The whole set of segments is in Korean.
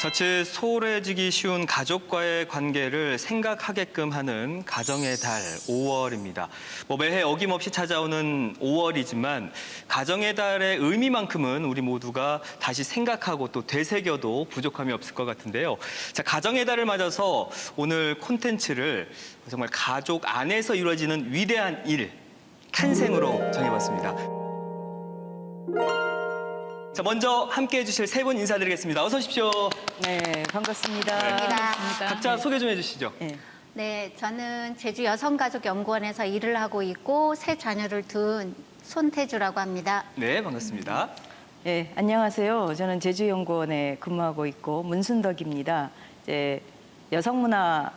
자칫 소홀해지기 쉬운 가족과의 관계를 생각하게끔 하는 가정의 달 5월입니다. 매해 어김없이 찾아오는 5월이지만 가정의 달의 의미만큼은 우리 모두가 다시 생각하고 또 되새겨도 부족함이 없을 것 같은데요. 자, 가정의 달을 맞아서 오늘 콘텐츠를 정말 가족 안에서 이루어지는 위대한 일, 탄생으로 정해봤습니다. 자, 먼저 함께해 주실 세 분 인사드리겠습니다. 어서 오십시오. 네, 반갑습니다. 반갑습니다. 각자 소개 좀 해주시죠. 네. 네, 저는 제주 여성가족연구원에서 일을 하고 있고 세 자녀를 둔 손태주라고 합니다. 네, 반갑습니다. 네, 안녕하세요. 저는 제주연구원에 근무하고 있고 문순덕입니다. 이제 여성문화에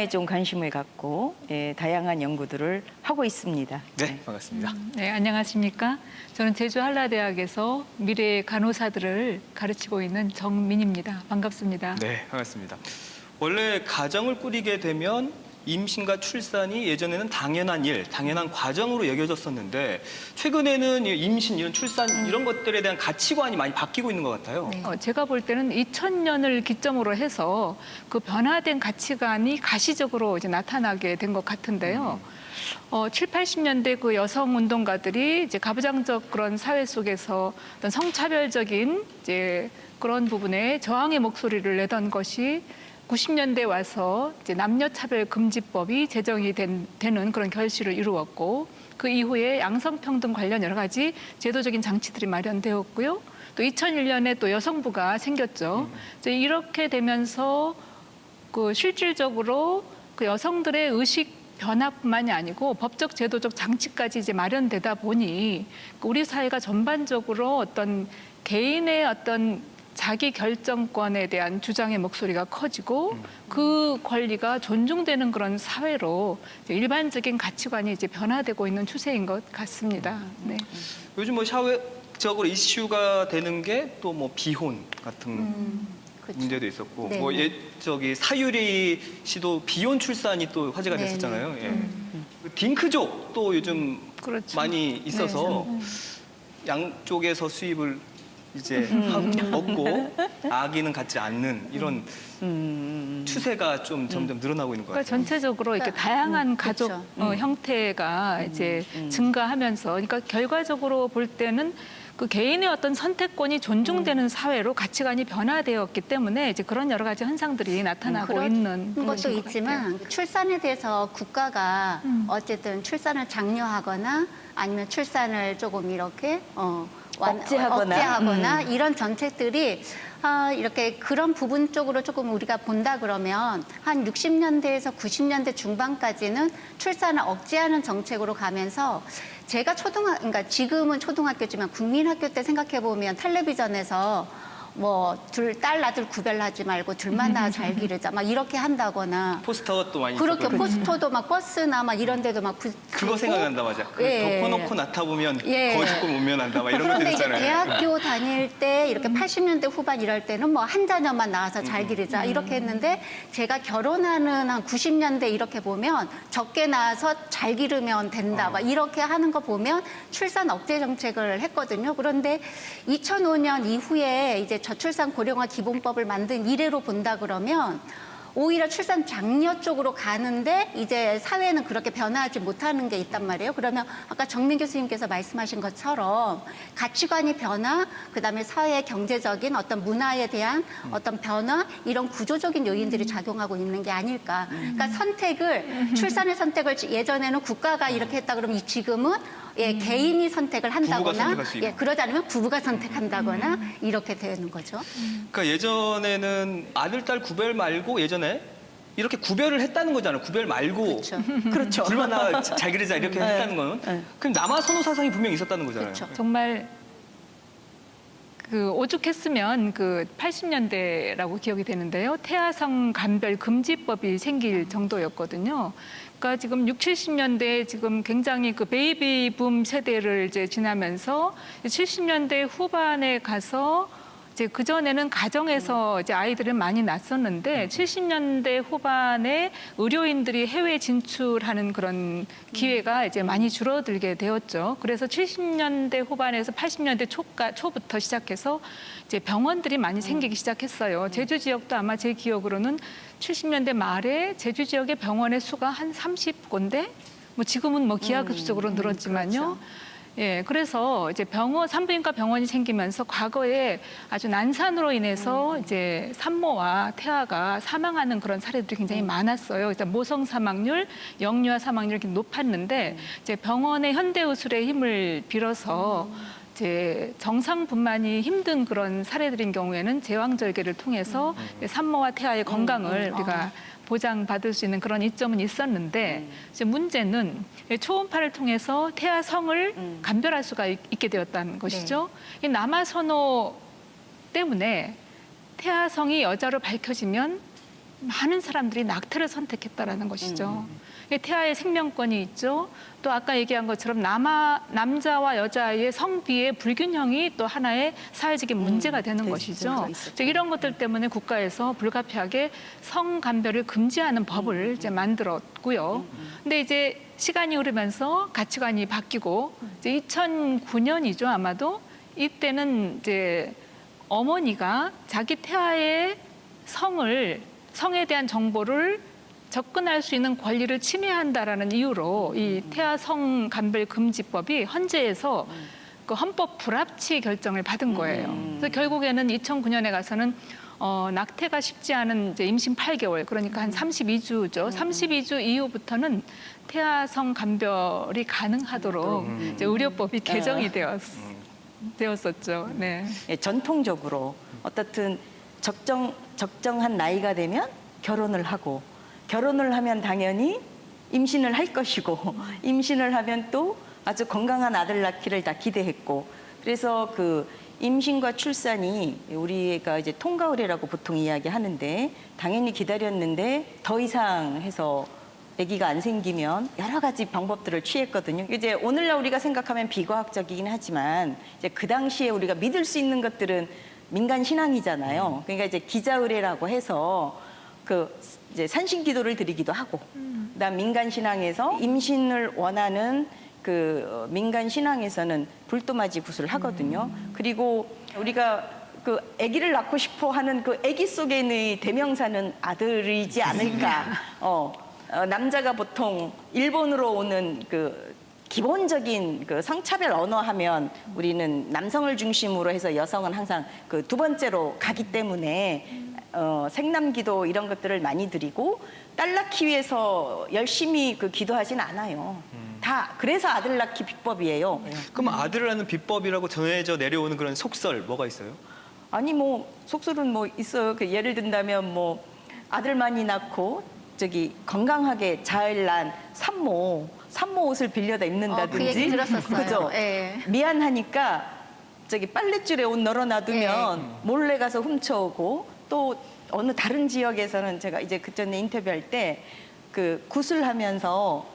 좀 관심을 갖고 다양한 연구들을 하고 있습니다. 네, 반갑습니다. 네, 안녕하십니까. 저는 제주 한라대학에서 미래 간호사들을 가르치고 있는 정민입니다. 반갑습니다. 네, 반갑습니다. 원래 가정을 꾸리게 되면 임신과 출산이 예전에는 당연한 일, 당연한 과정으로 여겨졌었는데 최근에는 임신, 이런 출산 이런 것들에 대한 가치관이 많이 바뀌고 있는 것 같아요. 네. 제가 볼 때는 2000년을 기점으로 해서 그 변화된 가치관이 가시적으로 이제 나타나게 된 것 같은데요. 7, 80년대 그 여성 운동가들이 이제 가부장적 그런 사회 속에서 어떤 성차별적인 이제 그런 부분에 저항의 목소리를 내던 것이 90년대 와서 이제 남녀차별 금지법이 제정이 되는 그런 결실을 이루었고, 그 이후에 양성평등 관련 여러 가지 제도적인 장치들이 마련되었고요. 또 2001년에 또 여성부가 생겼죠. 이제 이렇게 되면서 그 실질적으로 그 여성들의 의식 변화뿐만이 아니고 법적 제도적 장치까지 이제 마련되다 보니 우리 사회가 전반적으로 어떤 개인의 어떤 자기 결정권에 대한 주장의 목소리가 커지고 그 권리가 존중되는 그런 사회로 일반적인 가치관이 이제 변화되고 있는 추세인 것 같습니다. 네. 요즘 사회적으로 이슈가 되는 게 또 비혼 같은 그렇죠. 문제도 있었고, 네, 사유리 씨도 비혼 출산이 또 화제가 네, 됐었잖아요. 그 딩크족 또 요즘 그렇죠. 많이 있어서 양쪽에서 수입을 이제 얻고 아기는 갖지 않는 이런 추세가 좀 점점 늘어나고 있는 것 그러니까 같아요. 전체적으로 이렇게 다양한 가족 그렇죠. 형태가 이제 증가하면서, 그러니까 결과적으로 볼 때는 그 개인의 어떤 선택권이 존중되는 사회로 가치관이 변화되었기 때문에 이제 그런 여러 가지 현상들이 나타나고 있는 것도 것인 것 있지만 같아요. 출산에 대해서 국가가 어쨌든 출산을 장려하거나 아니면 출산을 조금 이렇게 억제하거나 이런 정책들이 이렇게 그런 부분 쪽으로 조금 우리가 본다 그러면 한 60년대에서 90년대 중반까지는 출산을 억제하는 정책으로 가면서 제가 그러니까 지금은 초등학교지만 국민학교 때 생각해 보면 텔레비전에서 딸 아들 구별하지 말고 둘만 낳아 잘 기르자 막 이렇게 한다거나 포스터가 또 많이 그렇게 있었거든요. 포스터도 막 버스나 막 이런 데도 막 그거 생각난다, 맞아. 덮어놓고 낳다 보면 거위 조금 운면한다, 막 이런 것들 그런데 이제 있잖아요. 대학교 다닐 때 이렇게 80년대 후반 이럴 때는 한 자녀만 낳아서 잘 기르자 이렇게 했는데, 제가 결혼하는 한 90년대 이렇게 보면 적게 낳아서 잘 기르면 된다 막 이렇게 하는 거 보면 출산 억제 정책을 했거든요. 그런데 2005년 이후에 이제 저출산 고령화 기본법을 만든 이래로 본다 그러면 오히려 출산 장려 쪽으로 가는데 이제 사회는 그렇게 변화하지 못하는 게 있단 말이에요. 그러면 아까 정민 교수님께서 말씀하신 것처럼 가치관의 변화, 그다음에 사회 경제적인 어떤 문화에 대한 어떤 변화, 이런 구조적인 요인들이 작용하고 있는 게 아닐까. 그러니까 출산의 선택을 예전에는 국가가 이렇게 했다 그러면 지금은 개인이 선택을 한다거나 선택할 수 있고. 그러지 않으면 부부가 선택한다거나 이렇게 되는 거죠. 그러니까 예전에는 아들, 딸 구별 말고 예전에 이렇게 구별을 했다는 거잖아요. 구별 말고 그렇죠. 둘만 낳아 잘 기르자 이렇게 했다는 거는 그럼 남아 선호 사상이 분명히 있었다는 거잖아요. 그렇죠. 정말 그 오죽했으면 그 80년대라고 기억이 되는데요. 태아성 감별 금지법이 생길 정도였거든요. 그러니까 지금 60, 70년대 지금 굉장히 그 베이비 붐 세대를 이제 지나면서 70년대 후반에 가서 이제 그 전에는 가정에서 이제 아이들을 많이 낳았었는데 70년대 후반에 의료인들이 해외 진출하는 그런 기회가 이제 많이 줄어들게 되었죠. 그래서 70년대 후반에서 80년대 초부터 시작해서 이제 병원들이 많이 생기기 시작했어요. 제주 지역도 아마 제 기억으로는 70년대 말에 제주 지역의 병원의 수가 한 30군데, 뭐 지금은 뭐 기하급수적으로 늘었지만요. 그렇죠. 예, 그래서 이제 산부인과 병원이 생기면서 과거에 아주 난산으로 인해서 이제 산모와 태아가 사망하는 그런 사례들이 굉장히 많았어요. 일단 모성 사망률, 영유아 사망률이 이렇게 높았는데 이제 병원의 현대의술의 힘을 빌어서 이제 정상분만이 힘든 그런 사례들인 경우에는 제왕절개를 통해서 산모와 태아의 건강을 우리가 보장받을 수 있는 그런 이점은 있었는데 이제 문제는 초음파를 통해서 태아 성을 감별할 수가 있게 되었다는 것이죠. 이 남아선호 때문에 태아 성이 여자로 밝혀지면 많은 사람들이 낙태를 선택했다라는 것이죠. 태아의 생명권이 있죠. 또 아까 얘기한 것처럼 남자와 여자의 성비의 불균형이 또 하나의 사회적인 문제가 되는 것이죠. 즉 이런 것들 때문에 국가에서 불가피하게 성감별을 금지하는 법을 이제 만들었고요. 근데 이제 시간이 흐르면서 가치관이 바뀌고 이제 2009년이죠 아마도 이때는 이제 어머니가 자기 태아의 성에 대한 정보를 접근할 수 있는 권리를 침해한다라는 이유로 이 태아 성 감별 금지법이 헌재에서 그 헌법 불합치 결정을 받은 거예요. 그래서 결국에는 2009년에 가서는 낙태가 쉽지 않은 이제 임신 8개월, 그러니까 한 32주죠. 32주 이후부터는 태아 성 감별이 가능하도록 이제 의료법이 개정이 되었었죠. 네. 예, 전통적으로 어떻든 적정한 나이가 되면 결혼을 하고 결혼을 하면 당연히 임신을 할 것이고 임신을 하면 또 아주 건강한 아들 낳기를 다 기대했고 그래서 그 임신과 출산이 우리가 이제 통과 의례라고 보통 이야기하는데 당연히 기다렸는데 더 이상 해서 아기가 안 생기면 여러 가지 방법들을 취했거든요. 이제 오늘날 우리가 생각하면 비과학적이긴 하지만 이제 그 당시에 우리가 믿을 수 있는 것들은 민간 신앙이잖아요. 그러니까 이제 기자 의례라고 해서 그 이제 산신 기도를 드리기도 하고, 그다음 민간 신앙에서 임신을 원하는 그 민간 신앙에서는 불도맞이 구슬을 하거든요. 그리고 우리가 그 아기를 낳고 싶어 하는 그 아기 속에는 대명사는 아들이지 않을까. 남자가 보통 일본으로 오는 그 기본적인 그 성차별 언어하면 우리는 남성을 중심으로 해서 여성은 항상 그 두 번째로 가기 때문에 생남기도 이런 것들을 많이 드리고 딸 낳기 위해서 열심히 그 기도하진 않아요. 다 그래서 아들 낳기 비법이에요. 그럼 아들을 낳는 비법이라고 전해져 내려오는 그런 속설 뭐가 있어요? 아니 뭐 속설은 뭐 있어요. 그 예를 든다면 뭐 아들 많이 낳고 저기 건강하게 잘 난 산모 옷을 빌려다 입는다든지. 그 얘기 들었었어요. 그죠? 예. 미안하니까 저기 빨랫줄에 옷 널어놔두면 몰래 가서 훔쳐오고 또 어느 다른 지역에서는 제가 이제 그전에 인터뷰할 때 그 구슬하면서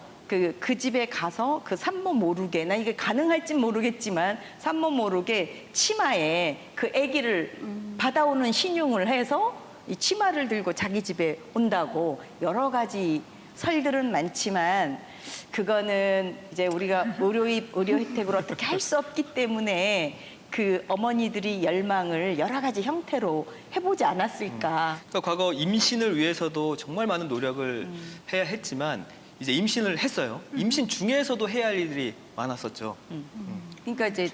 그 집에 가서 그 산모 모르게 나 이게 가능할진 모르겠지만 산모 모르게 치마에 그 아기를 받아오는 신용을 해서 이 치마를 들고 자기 집에 온다고 여러 가지 설들은 많지만 그거는 이제 우리가 의료 혜택으로 어떻게 할 수 없기 때문에 그 어머니들이 열망을 여러 가지 형태로 해보지 않았을까. 그러니까 과거 임신을 위해서도 정말 많은 노력을 해야 했지만 이제 임신을 했어요. 임신 중에서도 해야 할 일들이 많았었죠. 그러니까 이제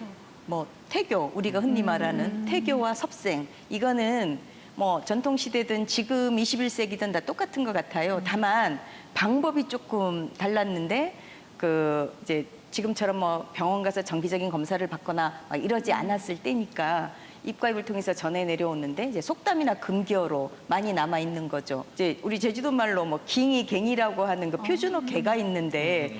뭐 태교 우리가 흔히 말하는 태교와 섭생 이거는 뭐 전통 시대든 지금 21세기든 다 똑같은 것 같아요. 다만 방법이 조금 달랐는데 그 이제 지금처럼 뭐 병원 가서 정기적인 검사를 받거나 막 이러지 않았을 때니까 입과입을 통해서 전해 내려오는데 이제 속담이나 금기어로 많이 남아 있는 거죠. 이제 우리 제주도 말로 뭐 깅이 갱이라고 하는 그 표준어 개가 있는데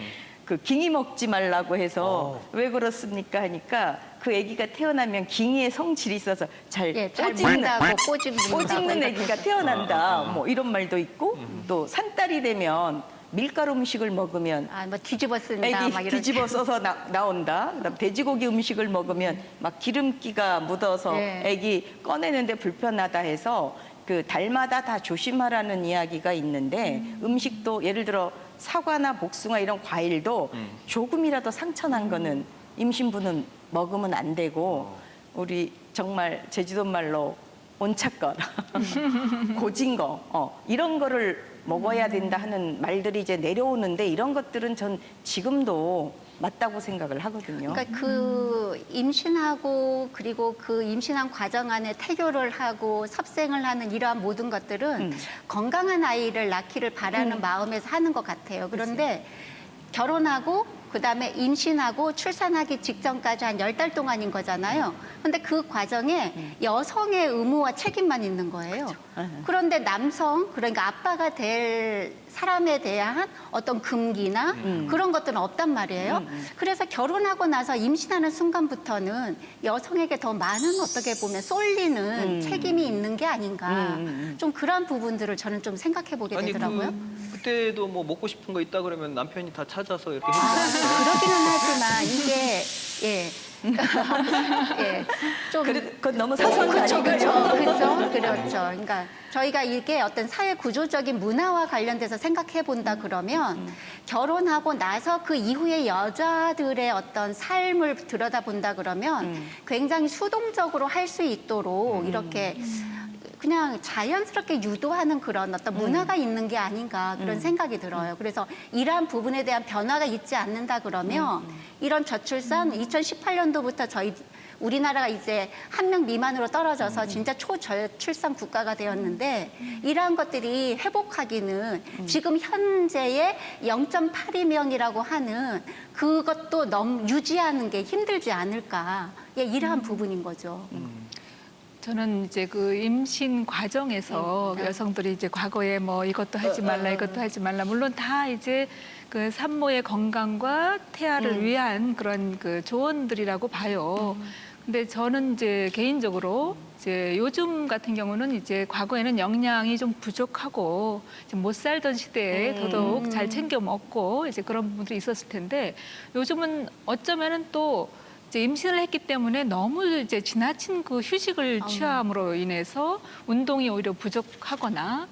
그 깅이 먹지 말라고 해서 왜 그렇습니까 하니까 그 아기가 태어나면 깅이의 성질이 있어서 잘 잘 꼬집는 먹는다고 꼬집는 아기가 태어난다. 뭐 이런 말도 있고 또 산딸이 되면 밀가루 음식을 먹으면 아, 뭐 뒤집어 쓴다 막 애기 이런. 뒤집어 써서 나온다. 그다음 돼지고기 음식을 먹으면 막 기름기가 묻어서 네. 애기 꺼내는데 불편하다 해서 그 달마다 다 조심하라는 이야기가 있는데 음식도 예를 들어 사과나 복숭아 이런 과일도 조금이라도 상처난 거는 임신부는 먹으면 안 되고 우리 정말 제주도 말로 온차껏 고진 거 이런 거를 먹어야 된다 하는 말들이 이제 내려오는데 이런 것들은 전 지금도 맞다고 생각을 하거든요. 그러니까 그 임신하고 그리고 그 임신한 과정 안에 태교를 하고 섭생을 하는 이러한 모든 것들은 건강한 아이를 낳기를 바라는 마음에서 하는 것 같아요. 그런데 결혼하고 그다음에 임신하고 출산하기 직전까지 한 10달 동안인 거잖아요. 근데 그 과정에 여성의 의무와 책임만 있는 거예요. 그런데 남성, 그러니까 아빠가 될 사람에 대한 어떤 금기나 그런 것들은 없단 말이에요. 그래서 결혼하고 나서 임신하는 순간부터는 여성에게 더 많은 어떻게 보면 쏠리는 책임이 있는 게 아닌가. 좀 그런 부분들을 저는 좀 생각해 보게 아니 되더라고요. 그때도 뭐 먹고 싶은 거 있다 그러면 남편이 다 찾아서 이렇게 해주잖아요. 그러기는 하지만 이게 예. 예. 좀 그건 너무 사소한 거 그렇죠, 아닌가요? 그렇죠. 그러니까 저희가 이게 어떤 사회 구조적인 문화와 관련돼서 생각해 본다 그러면 결혼하고 나서 그 이후에 여자들의 어떤 삶을 들여다 본다 그러면 굉장히 수동적으로 할 수 있도록 이렇게 그냥 자연스럽게 유도하는 그런 어떤 문화가 있는 게 아닌가 그런 생각이 들어요. 그래서 이러한 부분에 대한 변화가 있지 않는다 그러면 이런 저출산 2018년도부터 저희 우리나라가 이제 1명 미만으로 떨어져서 진짜 초저출산 국가가 되었는데 이러한 것들이 회복하기는 지금 현재의 0.82명이라고 하는 그것도 너무 유지하는 게 힘들지 않을까. 예, 이러한 부분인 거죠. 저는 이제 그 임신 과정에서 여성들이 이제 과거에 뭐 이것도 하지 말라, 이것도 하지 말라. 물론 다 이제 그 산모의 건강과 태아를 위한 그런 그 조언들이라고 봐요. 근데 저는 이제 개인적으로 이제 요즘 같은 경우는 이제 과거에는 영양이 좀 부족하고 이제 못 살던 시대에 더더욱 잘 챙겨 먹고 이제 그런 부분들이 있었을 텐데 요즘은 어쩌면은 또 이제 임신을 했기 때문에 너무 이제 지나친 그 휴식을 취함으로 인해서 운동이 오히려 부족하거나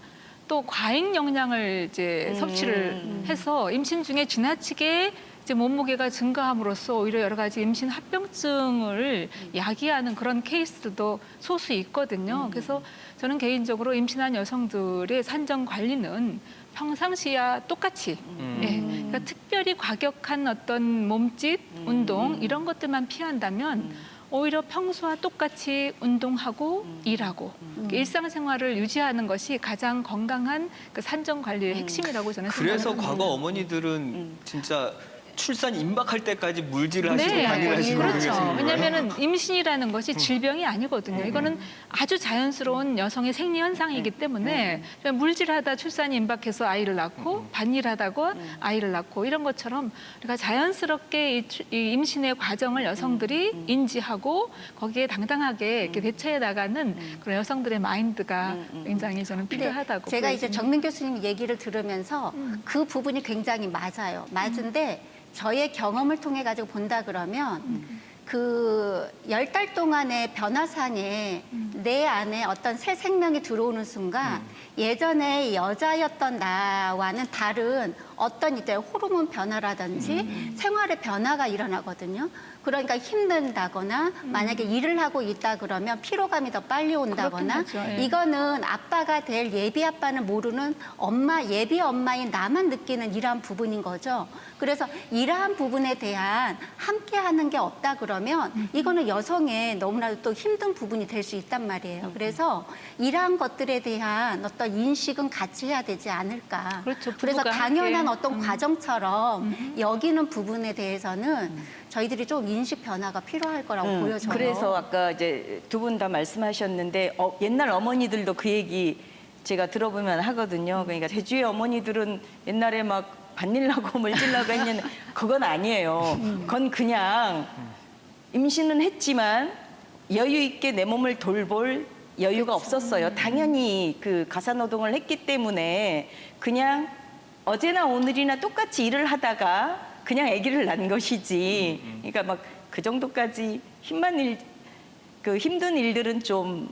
또 과잉 영양을 이제 섭취를 해서 임신 중에 지나치게 이제 몸무게가 증가함으로써 오히려 여러 가지 임신 합병증을 야기하는 그런 케이스도 소수 있거든요. 그래서 저는 개인적으로 임신한 여성들의 산정 관리는 평상시와 똑같이 예, 그러니까 특별히 과격한 어떤 몸짓, 운동 이런 것들만 피한다면 오히려 평소와 똑같이 운동하고 일하고 일상생활을 유지하는 것이 가장 건강한 그 산정 관리의 핵심이라고 저는 그래서 생각합니다. 과거 어머니들은 진짜 출산 임박할 때까지 물질을 하시고 네, 관리를 하시고 그렇죠. 그러시는 거예요. 왜냐하면 임신이라는 것이 질병이 아니거든요. 이거는 아주 자연스러운 여성의 생리 현상이기 때문에 그냥 물질하다 출산이 임박해서 아이를 낳고 반일하다가 아이를 낳고 이런 것처럼 우리가 자연스럽게 이 임신의 과정을 여성들이 인지하고 거기에 당당하게 이렇게 대처해 나가는 그런 여성들의 마인드가 굉장히 저는 근데 필요하다고 제가 이제 보여집니다. 정민 교수님 얘기를 들으면서 그 부분이 굉장히 맞아요. 맞은데 저의 경험을 통해 가지고 본다 그러면 그 10달 동안의 변화상에 내 안에 어떤 새 생명이 들어오는 순간 예전에 여자였던 나와는 다른 어떤 이제 호르몬 변화라든지 생활의 변화가 일어나거든요. 그러니까 힘든다거나 만약에 일을 하고 있다 그러면 피로감이 더 빨리 온다거나 그렇긴 하죠. 예. 이거는 아빠가 될 예비 아빠는 모르는 엄마 예비 엄마인 나만 느끼는 이러한 부분인 거죠. 그래서 이러한 부분에 대한 함께하는 게 없다 그러면 이거는 여성의 너무나도 또 힘든 부분이 될 수 있단 말이에요. 그래서 이러한 것들에 대한 어떤 인식은 같이 해야 되지 않을까. 그렇죠. 그래서 부부가 당연한 함께. 어떤 과정처럼 여기는 부분에 대해서는 저희들이 좀 인식 변화가 필요할 거라고 보여져요. 그래서 아까 이제 두 분 다 말씀하셨는데 옛날 어머니들도 그 얘기 제가 들어보면 하거든요. 그러니까 제주의 어머니들은 옛날에 막 반일나고 물질나고 했는데 그건 아니에요. 그건 그냥 임신은 했지만 여유 있게 내 몸을 돌볼 여유가 없었어요. 당연히 그 가사노동을 했기 때문에 그냥 어제나 오늘이나 똑같이 일을 하다가 그냥 아기를 낳은 것이지. 그러니까 막 그 정도까지 힘든 일들은 좀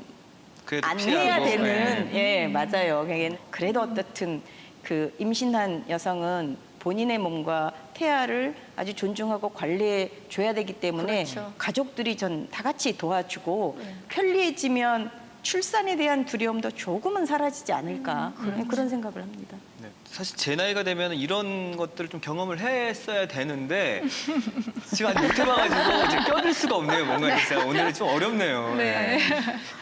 그래도 안 피하고, 해야 되는, 네. 예, 맞아요. 그래도 어떻든 그 임신한 여성은 본인의 몸과 태아를 아주 존중하고 관리해 줘야 되기 때문에 그렇죠. 가족들이 전 다 같이 도와주고 편리해지면 출산에 대한 두려움도 조금은 사라지지 않을까 그런 생각을 합니다. 네. 사실 제 나이가 되면 이런 것들을 좀 경험을 했어야 되는데 지금 아직 못 해봐가지고 이제 껴들 수가 없네요. 뭔가 진짜 오늘은 좀 어렵네요. 네.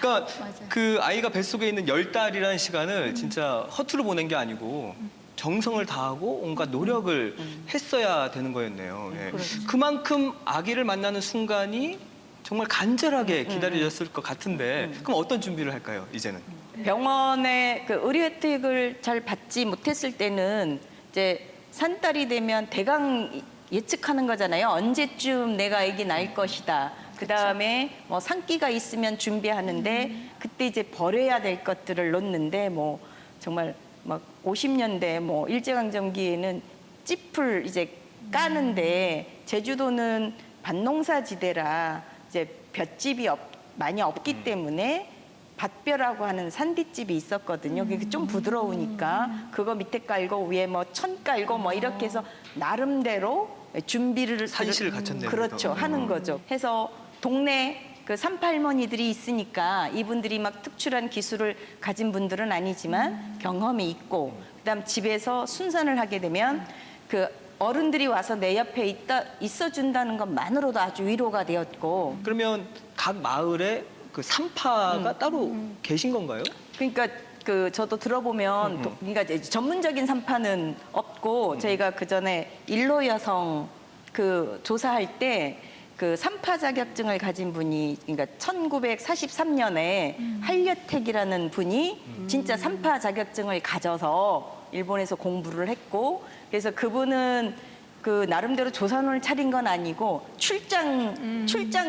그러니까 맞아요. 그 아이가 뱃속에 있는 10달이라는 시간을 진짜 허투루 보낸 게 아니고 정성을 다하고 온갖 노력을 했어야 되는 거였네요. 예. 그만큼 아기를 만나는 순간이 정말 간절하게 기다려졌을 것 같은데 그럼 어떤 준비를 할까요, 이제는? 병원에 그 의료 혜택을 잘 받지 못했을 때는 이제 산딸이 되면 대강 예측하는 거잖아요. 언제쯤 내가 아기 낳을 것이다. 그 다음에 뭐 산기가 있으면 준비하는데 그때 이제 버려야 될 것들을 놓는데 뭐 정말 막 50년대 뭐 일제강점기에는 찌풀 이제 까는데 제주도는 밭농사지대라 이제 볏집이 많이 없기 때문에 밭벼라고 하는 산디집이 있었거든요. 그게 좀 부드러우니까 그거 밑에 깔고 위에 뭐 천 깔고 뭐 이렇게 해서 나름대로 준비를 산실을 갖췄네요. 그렇죠. 또. 하는 거죠. 해서 동네 그 산팔머니들이 있으니까 이분들이 막 특출한 기술을 가진 분들은 아니지만 경험이 있고 그다음 집에서 순산을 하게 되면 그 어른들이 와서 내 옆에 있어준다는 것만으로도 아주 위로가 되었고 그러면 각 마을에 그 산파가 따로 계신 건가요? 그러니까 그 저도 들어보면 그러니까 이제 전문적인 산파는 없고 저희가 그 전에 일로 여성 그 조사할 때 그 산파 자격증을 가진 분이 그러니까 1943년에 한려택이라는 분이 진짜 산파 자격증을 가져서 일본에서 공부를 했고 그래서 그분은 그 나름대로 조선을 차린 건 아니고 출장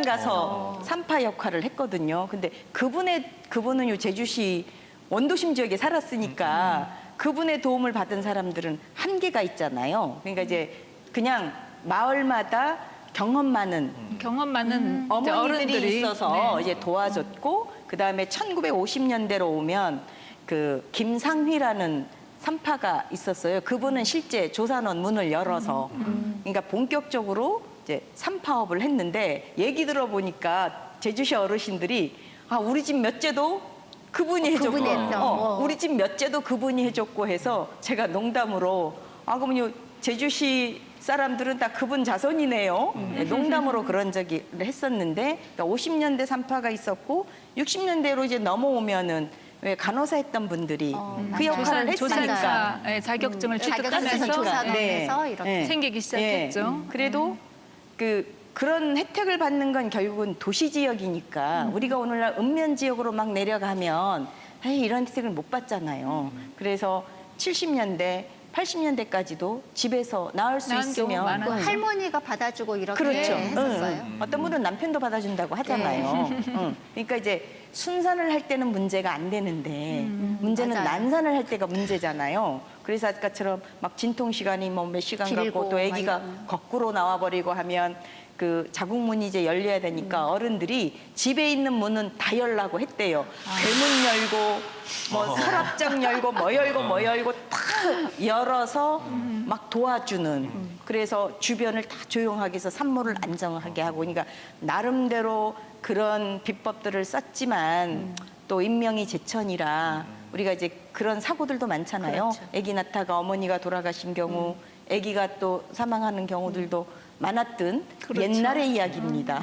가서 산파 역할을 했거든요. 근데 그분은 요 제주시 원도심 지역에 살았으니까 그분의 도움을 받은 사람들은 한계가 있잖아요. 그러니까 이제 그냥 마을마다 경험 많은 경험 많은 이제 어머니들이 어른들이 있어서 네. 이제 도와줬고 그다음에 1950년대로 오면 그 김상휘라는 산파가 있었어요. 그분은 실제 조산원 문을 열어서 그러니까 본격적으로 이제 산파업을 했는데 얘기 들어보니까 제주시 어르신들이 아 우리 집 몇째도 그분이 해줬고 그분이 했죠. 우리 집 몇째도 그분이 해줬고 해서 제가 농담으로 아 그러면 제주시 사람들은 다 그분 자손이네요. 네, 농담으로 그런 적이 했었는데 그러니까 50년대 산파가 있었고 60년대로 이제 넘어오면은 왜 간호사 했던 분들이 그 역할을 했으니까 조산사 자격증을 자격증에서 취득하면서 조산원에서 네. 이렇게 네. 생기기 시작했죠. 그래도 그런 혜택을 받는 건 결국은 도시 지역이니까 우리가 오늘날 읍면 지역으로 막 내려가면 에이, 이런 혜택을 못 받잖아요. 그래서 70년대, 80년대까지도 집에서 낳을 수 낳은 경우 있으면 많아요. 그 할머니가 받아주고 이렇게 그렇죠. 했었어요. 어떤 분은 남편도 받아준다고 하잖아요. 그러니까 이제 순산을 할 때는 문제가 안 되는데 문제는 맞아요. 난산을 할 때가 문제잖아요. 그래서 아까처럼 막 진통 시간이 뭐 몇 시간 길고 갖고 또 아기가 막 거꾸로 나와버리고 하면 그 자궁문이 이제 열려야 되니까 어른들이 집에 있는 문은 다 열라고 했대요. 대문 열고 뭐 서랍장 열고 뭐 열고 다 열어서 막 도와주는 그래서 주변을 다 조용하게 해서 산모를 안정하게 하고 그러니까 나름대로 그런 비법들을 썼지만 또 인명이 제천이라 우리가 이제 그런 사고들도 많잖아요. 그렇죠. 아기 낳다가 어머니가 돌아가신 경우 아기가 또 사망하는 경우들도 많았던 그렇죠. 옛날의 이야기입니다.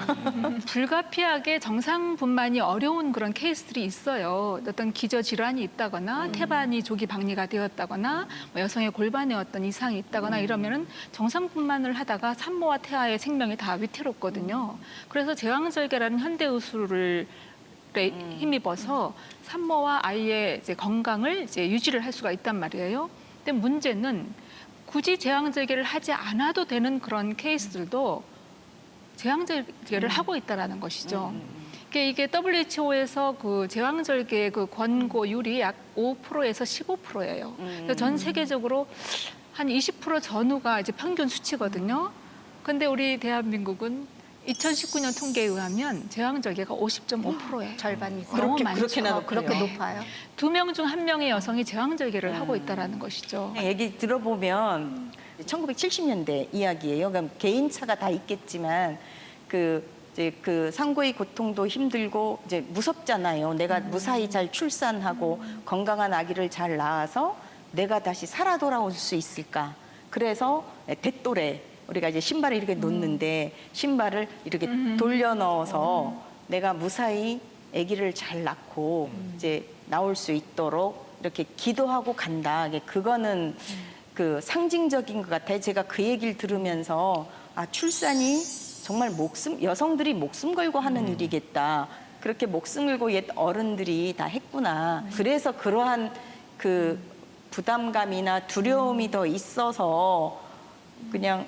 불가피하게 정상분만이 어려운 그런 케이스들이 있어요. 어떤 기저질환이 있다거나 태반이 조기 박리가 되었다거나 뭐 여성의 골반에 어떤 이상이 있다거나 이러면은 정상분만을 하다가 산모와 태아의 생명이 다 위태롭거든요. 그래서 제왕절개라는 현대의술을 힘입어서 산모와 아이의 이제 건강을 이제 유지를 할 수가 있단 말이에요. 근데 문제는 굳이 제왕절개를 하지 않아도 되는 그런 케이스들도 제왕절개를 하고 있다라는 것이죠. 이게 WHO에서 그 제왕절개 그 권고율이 약 5%에서 15%예요. 전 세계적으로 한 20% 전후가 이제 평균 수치거든요. 근데 우리 대한민국은 2019년 통계에 의하면 제왕절개가 50.5%예요. 절반 이상. 너무 많죠. 그렇게나 높아요. 그렇게 높아요. 2명 중 1명의 여성이 제왕절개를 하고 있다는 것이죠. 얘기 들어보면 1970년대 이야기예요. 그럼 개인차가 다 있겠지만 이제 그 상고의 고통도 힘들고 이제 무섭잖아요. 내가 무사히 잘 출산하고 건강한 아기를 잘 낳아서 내가 다시 살아 돌아올 수 있을까? 그래서 대또래 우리가 이제 신발을 이렇게 놓는데 신발을 이렇게 돌려 넣어서 내가 무사히 아기를 잘 낳고 이제 나올 수 있도록 이렇게 기도하고 간다. 그거는 그 상징적인 것 같아요. 제가 그 얘기를 들으면서 아, 출산이 정말 여성들이 목숨 걸고 하는 일이겠다. 그렇게 목숨 걸고 옛 어른들이 다 했구나. 그래서 그러한 그 부담감이나 두려움이 더 있어서 그냥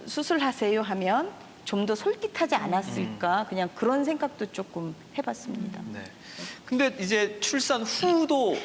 수술하세요 하면 좀 더 솔깃하지 않았을까. 그냥 그런 생각도 조금 해봤습니다. 네. 근데 이제 출산 후도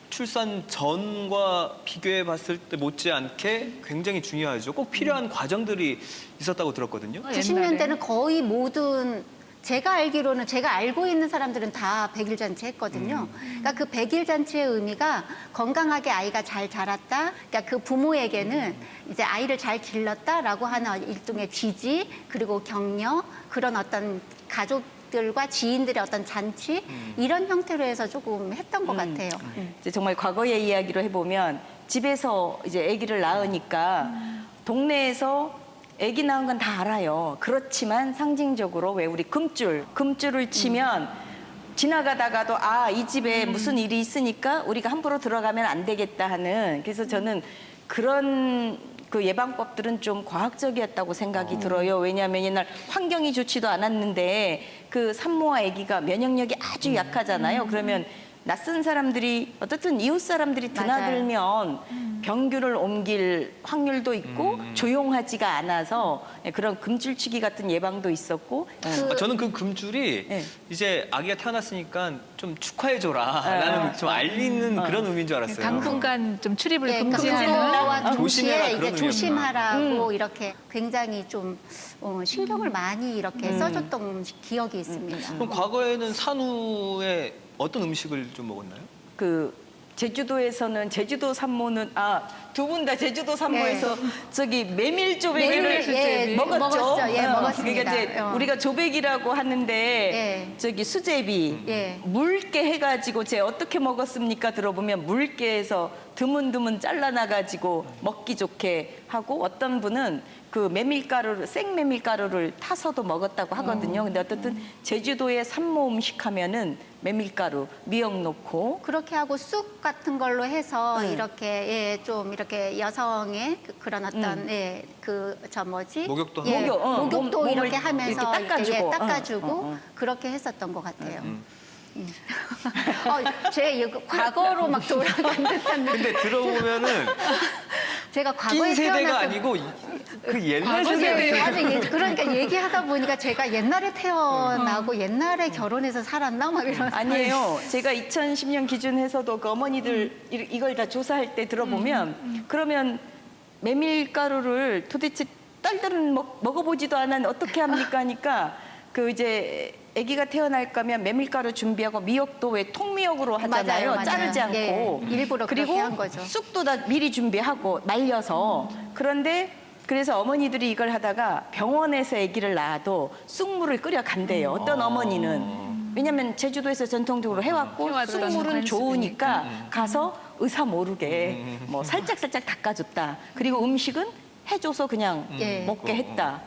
출산 전과 비교해 봤을 때 못지않게 굉장히 중요하죠. 꼭 필요한 과정들이 있었다고 들었거든요. 90년대는 거의 모든 제가 알기로는 제가 알고 있는 사람들은 다 100일 잔치 했거든요. 그러니까 그 100일 잔치의 의미가 건강하게 아이가 잘 자랐다. 그러니까 그 부모에게는 이제 아이를 잘 길렀다라고 하는 일종의 지지 그리고 격려 그런 어떤 가족들과 지인들의 어떤 잔치 이런 형태로 해서 조금 했던 것 같아요. 이제 정말 과거의 이야기로 해보면 집에서 이제 아기를 낳으니까 동네에서 아기 낳은 건 다 알아요. 그렇지만 상징적으로 왜 우리 금줄을 치면 지나가다가도 아, 이 집에 무슨 일이 있으니까 우리가 함부로 들어가면 안 되겠다 하는 그래서 저는 그런 그 예방법들은 좀 과학적이었다고 생각이 들어요. 왜냐하면 옛날 환경이 좋지도 않았는데 그 산모와 아기가 면역력이 아주 약하잖아요. 그러면 낯선 사람들이 어떻든 이웃 사람들이 드나들면 병균을 옮길 확률도 있고 조용하지가 않아서 그런 금줄치기 같은 예방도 있었고 저는 그 금줄이 네. 이제 아기가 태어났으니까 좀 축하해줘라라는 좀 알리는 그런 의미인 줄 알았어요. 당분간 좀 출입을 네, 그러니까 금지하는 그거와 조심해라, 동시에 그런 이제 조심하라고 이렇게 굉장히 좀 신경을 많이 이렇게 써줬던 기억이 있습니다. 그럼 과거에는 산후에 어떤 음식을 좀 먹었나요? 그 제주도에서는 제주도 산모는 두 분 다 제주도 산모에서 저기 메밀조배기를 메밀, 예, 먹었죠. 먹었죠. 예, 먹었습니다. 그러니까 이제 우리가 조배기라고 하는데 예. 저기 수제비 예. 물게 해가지고 제 어떻게 먹었습니까? 들어보면 물게해서 드문드문 잘라놔가지고 먹기 좋게 하고 어떤 분은 그 메밀가루를 생메밀가루를 타서도 먹었다고 하거든요. 근데 어쨌든 제주도의 산모 음식 하면은 메밀가루, 미역 넣고 그렇게 하고 쑥 같은 걸로 해서 이렇게 예, 좀 이렇게 여성의 그런 어떤 예, 목욕도 예, 하고? 목욕도 몸을 이렇게 하면서 이렇게 닦아주고. 예, 닦아주고 그렇게 했었던 것 같아요. 제 이거 과거로 막 돌아간 듯한 느낌. 근데 들어보면은 제가 과거에 낀 세대가 태어나서 아니고 그 옛날 과거 세대. 세대. 맞아, 그러니까 얘기하다 보니까 제가 옛날에 태어나고 옛날에 결혼해서 살았나 막 이런. 아니에요. 제가 2010년 기준해서도 그 어머니들 이걸 다 조사할 때 들어보면 그러면 메밀가루를 도대체 딸들은 먹어보지도 않았는데 어떻게 합니까 하니까 그 이제 아기가 태어날 거면 메밀가루 준비하고 미역도 왜 통미역으로 하잖아요. 맞아요. 자르지 않고. 예, 일부러 그리고 그렇게 한 거죠. 쑥도 다 미리 준비하고 말려서 그런데 그래서 어머니들이 이걸 하다가 병원에서 아기를 낳아도 쑥물을 끓여 간대요. 어떤 어머니는. 왜냐면 제주도에서 전통적으로 해왔고 해왔던 쑥물은 관습이니까. 좋으니까 가서 의사 모르게 뭐 살짝 닦아줬다. 그리고 음식은 해줘서 그냥 예. 먹게 했다.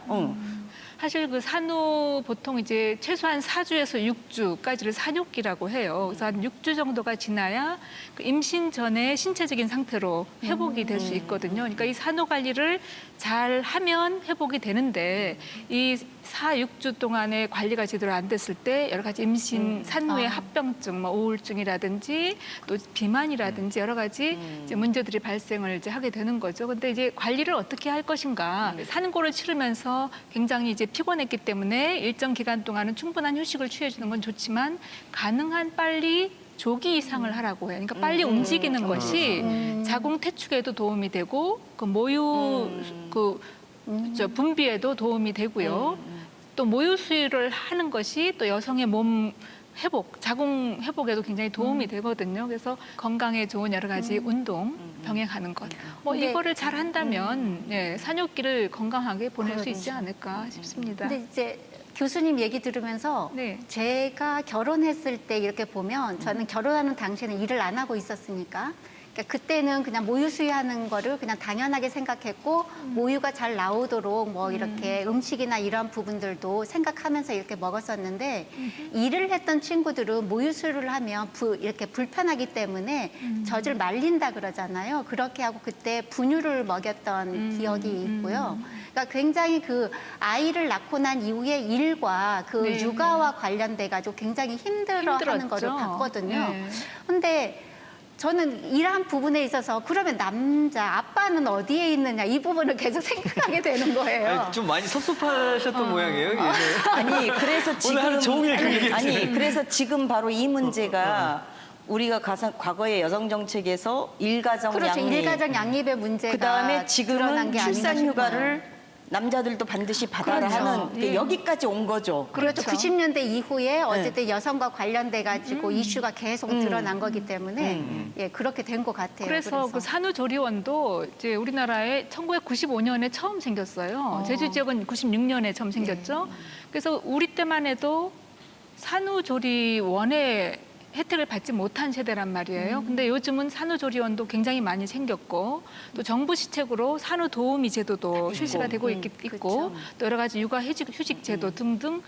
사실 그 산후 보통 이제 최소한 4주에서 6주까지를 산육기라고 해요. 그래서 한 6주 정도가 지나야 그 임신 전에 신체적인 상태로 회복이 될 수 있거든요. 그러니까 이 산후 관리를 잘 하면 회복이 되는데 이 4, 6주 동안의 관리가 제대로 안 됐을 때 여러 가지 임신, 산후의 합병증, 뭐 우울증이라든지 또 비만이라든지 여러 가지 이제 문제들이 발생을 이제 하게 되는 거죠. 근데 이제 관리를 어떻게 할 것인가? 산고를 치르면서 굉장히 이제 피곤했기 때문에 일정 기간 동안은 충분한 휴식을 취해주는 건 좋지만 가능한 빨리 조기 이상을 하라고 해요. 그러니까 빨리 움직이는 것이 자궁 퇴축에도 도움이 되고 그 모유 저 분비에도 도움이 되고요. 또 모유 수유를 하는 것이 또 여성의 몸 회복, 자궁 회복에도 굉장히 도움이 되거든요. 그래서 건강에 좋은 여러 가지 운동 병행하는 것. 뭐 근데- 이거를 잘 한다면 예, 산후기를 건강하게 보낼 수 있지 않을까 싶습니다. 근데 이제 교수님 얘기 들으면서 네. 제가 결혼했을 때 이렇게 보면 저는 결혼하는 당시에는 일을 안 하고 있었으니까 그러니까 그때는 그냥 모유 수유하는 거를 그냥 당연하게 생각했고 모유가 잘 나오도록 뭐 이렇게 음식이나 이런 부분들도 생각하면서 이렇게 먹었었는데 일을 했던 친구들은 모유 수유를 하면 이렇게 불편하기 때문에 젖을 말린다 그러잖아요. 그렇게 하고 그때 분유를 먹였던 기억이 있고요. 그러니까 굉장히 그 아이를 낳고 난 이후에 일과 그 네. 육아와 관련돼 가지고 굉장히 힘들어하는 거를 힘들었죠. 봤거든요. 네. 근데 저는 이러한 부분에 있어서 그러면 아빠는 어디에 있느냐 이 부분을 계속 생각하게 되는 거예요. 아니, 좀 많이 섭섭하셨던 모양이에요. 이게. 아니 그래서 지금 오늘 하루 종일 그 얘기했어요. 아니 그래서 지금 바로 이 문제가 우리가 과거의 여성 정책에서 일가정 그렇죠. 양립 일가정 양립의 문제가 그다음에 드러난 지금은 게 아닌가 출산 싶어요. 휴가를 남자들도 반드시 받아라 그렇죠. 하는 게 예. 여기까지 온 거죠. 그렇죠. 그렇죠. 90년대 이후에 어쨌든 여성과 관련돼 가지고 이슈가 계속 드러난 거기 때문에 예, 그렇게 된 것 같아요. 그래서 그 산후조리원도 이제 우리나라에 1995년에 처음 생겼어요. 제주 지역은 96년에 처음 생겼죠. 그래서 우리 때만 해도 산후조리원의 혜택을 받지 못한 세대란 말이에요. 근데 요즘은 산후조리원도 굉장히 많이 생겼고 또 정부 시책으로 산후도우미 제도도 실시가 되고 있고 그렇죠. 또 여러 가지 육아휴직 제도 등등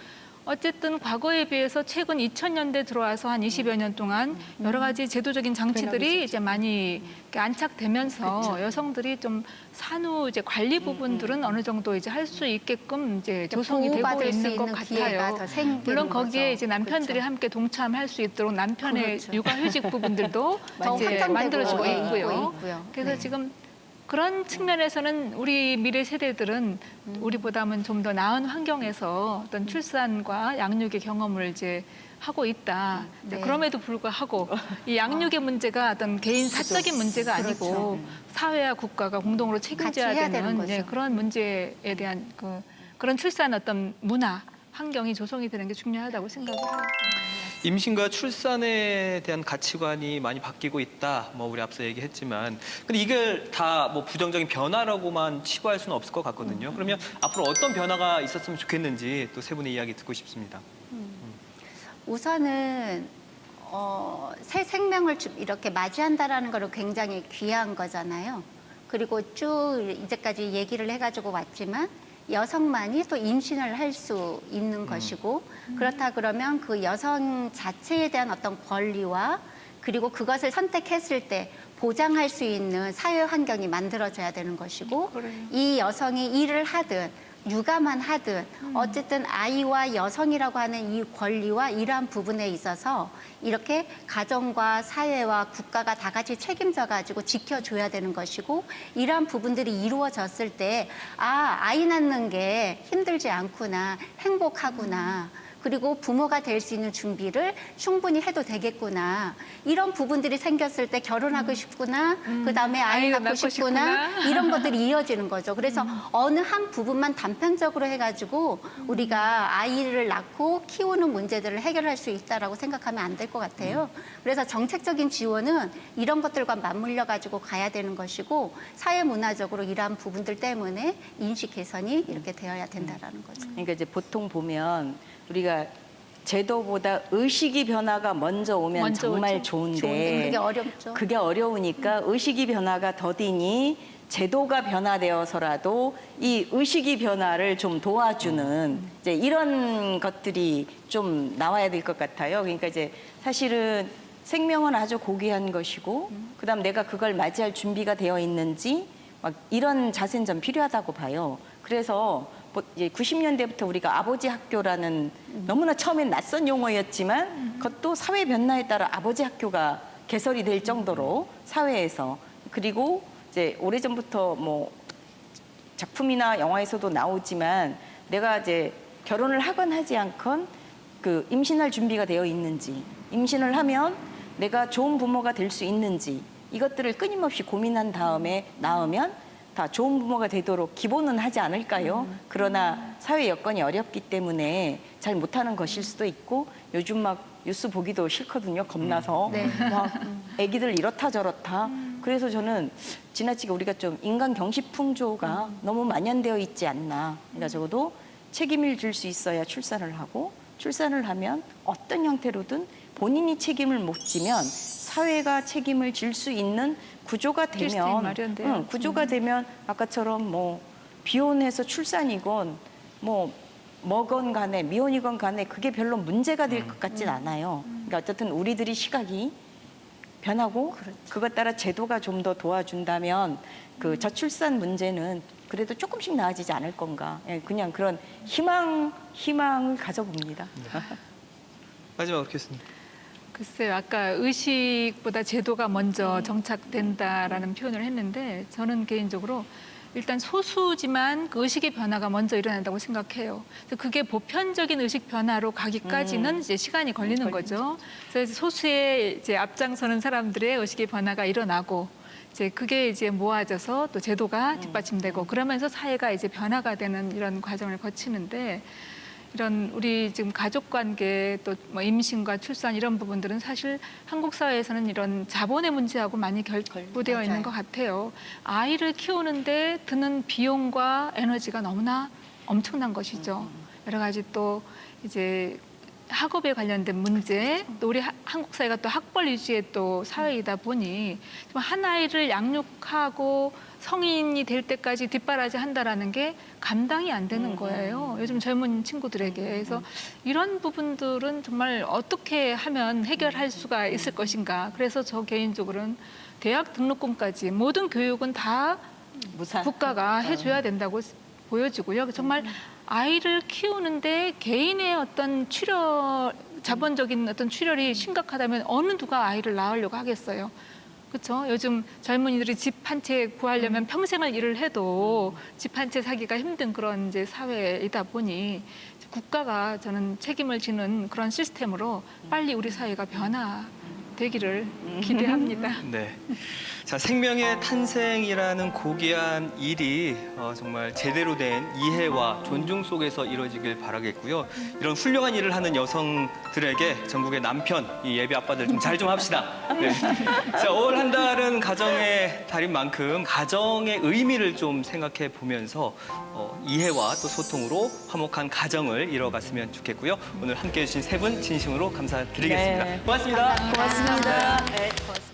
어쨌든 과거에 비해서 최근 2000년대 들어와서 한 20여 년 동안 여러 가지 제도적인 장치들이 이제 많이 이렇게 안착되면서 여성들이 좀 산후 이제 관리 부분들은 어느 정도 이제 할 수 있게끔 이제 조성이 되고 보호받을 수 있는 것 있는 기회가 같아요. 더 생기는 물론 거기에 거죠. 이제 남편들이 그렇죠. 함께 동참할 수 있도록 남편의 그렇죠. 육아휴직 부분들도 더 이제 확장되고 만들어지고 예, 있고요. 있고요. 그래서 네. 지금 그런 측면에서는 우리 미래 세대들은 우리보다는 좀 더 나은 환경에서 어떤 출산과 양육의 경험을 이제 하고 있다. 네. 그럼에도 불구하고 이 양육의 문제가 어떤 개인 사적인 문제가 아니고 사회와 국가가 공동으로 책임져야 같이 해야 되는 되는 거죠. 예, 그런 문제에 대한 그런 출산 어떤 문화, 환경이 조성이 되는 게 중요하다고 생각을 해요. 임신과 출산에 대한 가치관이 많이 바뀌고 있다. 뭐 우리 앞서 얘기했지만, 근데 이걸 다 뭐 부정적인 변화라고만 치부할 수는 없을 것 같거든요. 그러면 앞으로 어떤 변화가 있었으면 좋겠는지 또 세 분의 이야기 듣고 싶습니다. 우선은 새 생명을 이렇게 맞이한다라는 거는 굉장히 귀한 거잖아요. 그리고 쭉 이제까지 얘기를 해가지고 왔지만 여성만이 또 임신을 할 수 있는 것이고 그렇다 그러면 그 여성 자체에 대한 어떤 권리와 그리고 그것을 선택했을 때 보장할 수 있는 사회 환경이 만들어져야 되는 것이고 그래요. 이 여성이 일을 하든 육아만 하든 어쨌든 아이와 여성이라고 하는 이 권리와 이러한 부분에 있어서 이렇게 가정과 사회와 국가가 다 같이 책임져 가지고 지켜줘야 되는 것이고 이러한 부분들이 이루어졌을 때 아이 낳는 게 힘들지 않구나 행복하구나 그리고 부모가 될 수 있는 준비를 충분히 해도 되겠구나. 이런 부분들이 생겼을 때 결혼하고 싶구나. 그다음에 아이 아이가 낳고 낳고 싶구나. 싶구나. 이런 것들이 이어지는 거죠. 그래서 어느 한 부분만 단편적으로 해가지고 우리가 아이를 낳고 키우는 문제들을 해결할 수 있다라고 생각하면 안 될 것 같아요. 그래서 정책적인 지원은 이런 것들과 맞물려 가지고 가야 되는 것이고 사회 문화적으로 이러한 부분들 때문에 인식 개선이 이렇게 되어야 된다라는 거죠. 그러니까 이제 보통 보면 우리가 제도보다 의식이 변화가 먼저 오면 먼저 정말 오죠. 좋은데 그게 어렵죠. 그게 어려우니까 의식이 변화가 더디니 제도가 변화되어서라도 이 의식이 변화를 좀 도와주는 이제 이런 것들이 좀 나와야 될 것 같아요. 그러니까 이제 사실은 생명은 아주 고귀한 것이고 그다음 내가 그걸 맞이할 준비가 되어 있는지 막 이런 자세는 좀 필요하다고 봐요. 그래서 이제 90년대부터 우리가 아버지 학교라는 너무나 처음엔 낯선 용어였지만 그것도 사회 변화에 따라 아버지 학교가 개설이 될 정도로 사회에서 그리고 이제 오래전부터 뭐 작품이나 영화에서도 나오지만 내가 이제 결혼을 하건 하지 않건 그 임신할 준비가 되어 있는지, 임신을 하면 내가 좋은 부모가 될 수 있는지 이것들을 끊임없이 고민한 다음에 낳으면 다 좋은 부모가 되도록 기본은 하지 않을까요? 그러나 사회 여건이 어렵기 때문에 잘 못하는 것일 수도 있고 요즘 막 뉴스 보기도 싫거든요. 겁나서 네. 막 아기들 이렇다 저렇다. 그래서 저는 지나치게 우리가 좀 인간 경시풍조가 너무 만연되어 있지 않나. 그러니까 적어도 책임을 질 수 있어야 출산을 하고 출산을 하면 어떤 형태로든 본인이 책임을 못 지면 사회가 책임을 질 수 있는 구조가 시스템이 되면 마련돼요. 구조가 되면 아까처럼 뭐 비혼해서 출산이건 뭐 뭐건 간에 미혼이건 간에 그게 별로 문제가 될 것 같진 않아요. 그러니까 어쨌든 우리들이 시각이 변하고 그것 따라 제도가 좀 더 도와준다면 그 저출산 문제는 그래도 조금씩 나아지지 않을 건가. 예, 그냥 그런 희망을 가져봅니다. 마지막으로 교수님. 글쎄요, 아까 의식보다 제도가 먼저 정착된다라는 표현을 했는데 저는 개인적으로 일단 소수지만 그 의식의 변화가 먼저 일어난다고 생각해요. 그래서 그게 보편적인 의식 변화로 가기까지는 이제 시간이 걸리는 거죠. 그래서 소수의 이제 앞장서는 사람들의 의식의 변화가 일어나고 이제 그게 이제 모아져서 또 제도가 뒷받침되고 그러면서 사회가 이제 변화가 되는 이런 과정을 거치는데 이런 우리 지금 가족 관계 또 뭐 임신과 출산 이런 부분들은 사실 한국 사회에서는 이런 자본의 문제하고 많이 결부되어 있는 것 같아요. 아이를 키우는데 드는 비용과 에너지가 너무나 엄청난 것이죠. 여러 가지 또 이제 학업에 관련된 문제, 또 우리 한국 사회가 또 학벌 위주의 또 사회이다 보니 한 아이를 양육하고 성인이 될 때까지 뒷바라지 한다라는 게 감당이 안 되는 거예요. 요즘 젊은 친구들에게. 그래서 이런 부분들은 정말 어떻게 하면 해결할 수가 있을 것인가. 그래서 저 개인적으로는 대학 등록금까지 모든 교육은 다 국가가 해줘야 된다고 보여지고요. 정말 아이를 키우는데 개인의 어떤 자본적인 어떤 출혈이 심각하다면 어느 누가 아이를 낳으려고 하겠어요. 그렇죠? 요즘 젊은이들이 집 한 채 구하려면 평생을 일을 해도 집 한 채 사기가 힘든 그런 이제 사회이다 보니 국가가 저는 책임을 지는 그런 시스템으로 빨리 우리 사회가 변화되기를 기대합니다. 네. 자, 생명의 탄생이라는 고귀한 일이 정말 제대로 된 이해와 존중 속에서 이루어지길 바라겠고요. 이런 훌륭한 일을 하는 여성들에게 전국의 남편, 이 예비 아빠들 좀 잘 좀 합시다. 네. 자, 5월 한 달은 가정의 달인 만큼 가정의 의미를 좀 생각해 보면서 이해와 또 소통으로 화목한 가정을 이뤄갔으면 좋겠고요. 오늘 함께해 주신 세 분 진심으로 감사드리겠습니다. 네. 고맙습니다. 고맙습니다. 네, 고맙습니다.